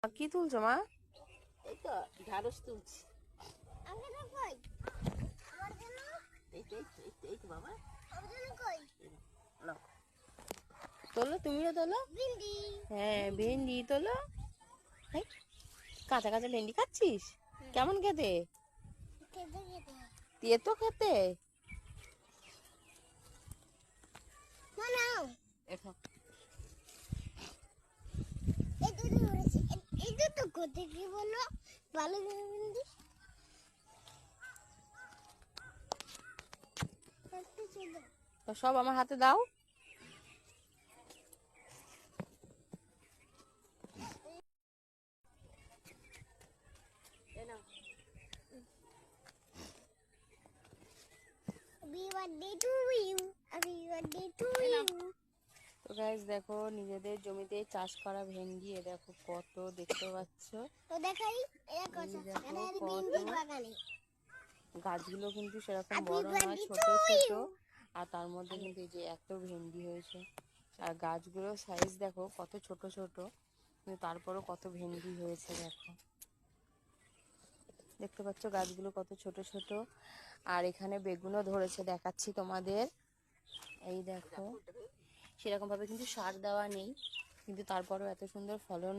কি তুলছো মা? এই তো ঢ্যাঁড়স তুলছি। এই তো বাবা, নাও। তোলো, তুমিও তোলো। হ্যাঁ, ভেন্ডি তোলো। এই, কাঁচা কাঁচা ভেন্ডি খাচ্ছিস? কেমন খেতে? তেতো খেতে? এসো। তো সব আমার হাতে দাও। এই নাও। তো গাইস দেখো, নিজেদের জমিতে চাষ করা ভেন্ডি, এ দেখো কত, দেখতে পাচ্ছ? এই দেখো কত, গাছগুলো কিন্তু সেরকম বড় নয়, ছোট ছোট। আর তার মধ্যে কিন্তু এই যে এত ভেন্ডি হয়েছে। আর গাছগুলোর সাইজ দেখো কত ছোট ছোট, কিন্তু তারপরও কত ভেন্ডি হয়েছে দেখো। দেখতে পাচ্ছ গাছগুলো কত ছোট ছোট। আর এখানে বেগুনও ধরেছে, দেখাচ্ছি তোমাদের। এই দেখো, সেরকম ভাবে কিন্তু সার দেওয়া নেই, কিন্তু তারপরেও এত সুন্দর ফলন।